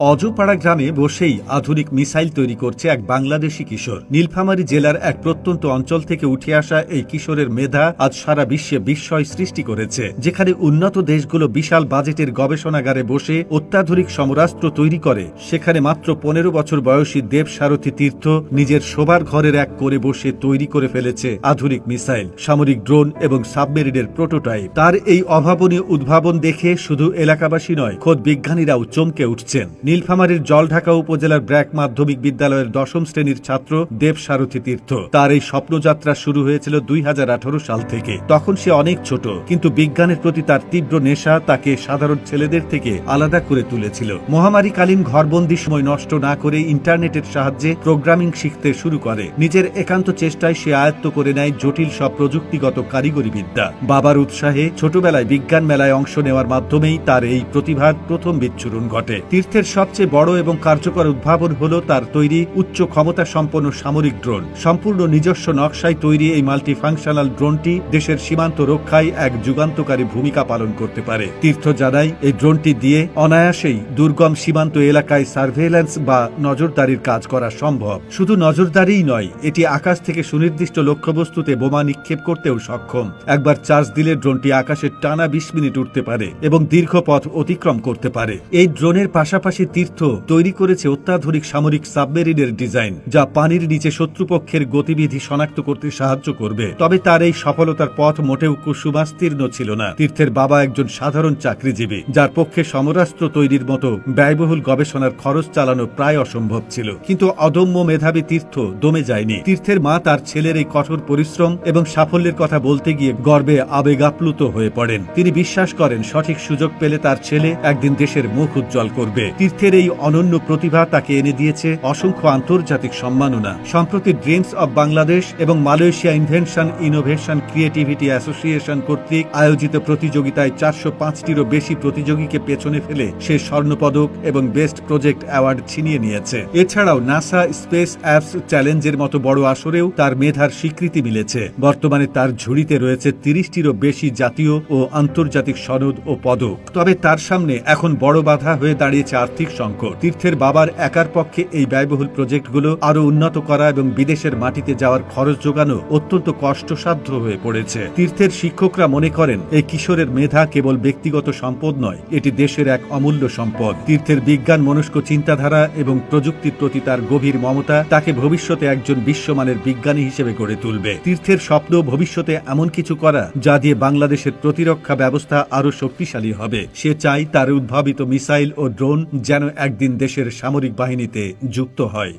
অজপাড়া গ্রামে বসেই আধুনিক মিসাইল তৈরি করছে এক বাংলাদেশি কিশোর। নীলফামারী জেলার এক প্রত্যন্ত অঞ্চল থেকে উঠে আসা এই কিশোরের মেধা আজ সারা বিশ্বে বিস্ময় সৃষ্টি করেছে। যেখানে উন্নত দেশগুলো বিশাল বাজেটের গবেষণাগারে বসে অত্যাধুনিক সমরাস্ত্র তৈরি করে, সেখানে মাত্র 15 বছর বয়সী দেব সারথী তীর্থ নিজের শোবার ঘরের এক করে বসে তৈরি করে ফেলেছে আধুনিক মিসাইল, সামরিক ড্রোন এবং সাবমেরিনের প্রোটোটাইপ। তার এই অভাবনীয় উদ্ভাবন দেখে শুধু এলাকাবাসী নয়, খোদ বিজ্ঞানীরাও চমকে উঠছেন। নীলফামারীর জলঢাকা উপজেলার ব্র্যাক মাধ্যমিক বিদ্যালয়ের 10ম শ্রেণীর ছাত্র দেব সারথী তীর্থ। তার এই স্বপ্নযাত্রা শুরু হয়েছিল 2018 সাল থেকে। তখন সে অনেক ছোট, কিন্তু বিজ্ঞানের প্রতি তার তীব্র নেশা তাকে সাধারণ ছেলেদের থেকে আলাদা করে তুলেছিল। মহামারীকালীন ঘরবন্দি সময় নষ্ট না করে ইন্টারনেটের সাহায্যে প্রোগ্রামিং শিখতে শুরু করে। নিজের একান্ত চেষ্টায় সে আয়ত্ত করে নেয় জটিল সব প্রযুক্তিগত কারিগরি বিদ্যা। বাবার উৎসাহে ছোটবেলায় বিজ্ঞান মেলায় অংশ নেওয়ার মাধ্যমেই তার এই প্রতিভার প্রথম বিচ্ছুরণ ঘটে। তীর্থের সবচেয়ে বড় এবং কার্যকর উদ্ভাবন হল তার তৈরি উচ্চ ক্ষমতা সম্পন্ন সামরিক ড্রোন। সম্পূর্ণ নিজস্ব নকশায় তৈরি এই মাল্টিফাংশনাল ড্রোনটি দেশের সীমান্ত রক্ষায় এক যুগান্তকারী ভূমিকা পালন করতে পারে। তীর্থ জানায়, এই ড্রোনটি দিয়ে অনায়াসেই দুর্গম সীমান্ত এলাকায় সার্ভেইল্যান্স বা নজরদারির কাজ করা সম্ভব। শুধু নজরদারিই নয়, এটি আকাশ থেকে সুনির্দিষ্ট লক্ষ্যবস্তুতে বোমা নিক্ষেপ করতেও সক্ষম। একবার চার্জ দিলে ড্রোনটি আকাশে টানা 20 মিনিট উঠতে পারে এবং দীর্ঘ পথ অতিক্রম করতে পারে। এই ড্রোনের পাশাপাশি তীর্থ তৈরি করেছে অত্যাধুনিক সামরিক সাবমেরিনের ডিজাইন, যা পানির নিচে শত্রুপক্ষের গতিবিধি শনাক্ত করতে সাহায্য করবে। তবে তার এই সফলতার পথ মোটেও কুসুমাস্তীর্ণ ছিল না। তীর্থের বাবা একজন সাধারণ চাকরিজীবী, যার পক্ষে সমরাস্ত্র তৈরির মতো ব্যয়বহুল গবেষণার খরচ চালানো প্রায় অসম্ভব ছিল। কিন্তু অদম্য মেধাবী তীর্থ দমে যায়নি। তীর্থের মা তার ছেলের এই কঠোর পরিশ্রম এবং সাফল্যের কথা বলতে গিয়ে গর্বে আবেগাপ্লুত হয়ে পড়েন। তিনি বিশ্বাস করেন, সঠিক সুযোগ পেলে তার ছেলে একদিন দেশের মুখ উজ্জ্বল করবে। তীর্থের এই অনন্য প্রতিভা তাকে এনে দিয়েছে অসংখ্য আন্তর্জাতিক সম্মাননা। সম্প্রতি ড্রিমস অব বাংলাদেশ এবং Malaysia invention innovation creativity association কর্তৃক আয়োজিত প্রতিযোগিতায় 405টিরও বেশি প্রতিযোগীকে পেছনে ফেলে সে স্বর্ণপদক এবং বেস্ট প্রজেক্ট অ্যাওয়ার্ড ছিনিয়ে নিয়েছে। এছাড়াও নাসা স্পেস অ্যাপস চ্যালেঞ্জের মতো বড় আসরেও তার মেধার স্বীকৃতি মিলেছে। বর্তমানে তার ঝুড়িতে রয়েছে 30টিরও বেশি জাতীয় ও আন্তর্জাতিক সনদ ও পদক। তবে তার সামনে এখন বড় বাধা হয়ে দাঁড়িয়েছে আর্থিক সংকট। তীর্থের বাবার একার পক্ষে এই ব্যয়বহুল প্রজেক্টগুলো আরো উন্নত করা এবং বিদেশের মাটিতে যাওয়ার খরচ যোগানো অত্যন্ত কষ্টসাধ্য হয়ে পড়েছে। তীর্থের শিক্ষকরা মনে করেন, এই কিশোরের মেধা কেবল ব্যক্তিগত সম্পদ নয়, এটি দেশের এক অমূল্য সম্পদ। তীর্থের বিজ্ঞান মনস্ক চিন্তাধারা এবং প্রযুক্তির প্রতি তার গভীর মমতা তাকে ভবিষ্যতে একজন বিশ্বমানের বিজ্ঞানী হিসেবে গড়ে তুলবে। তীর্থের স্বপ্ন ভবিষ্যতে এমন কিছু করা যা দিয়ে বাংলাদেশের প্রতিরক্ষা ব্যবস্থা আরো শক্তিশালী হবে। সে চায় তার উদ্ভাবিত মিসাইল ও ড্রোন যেন একদিন দেশের সামরিক বাহিনীতে যুক্ত হয়।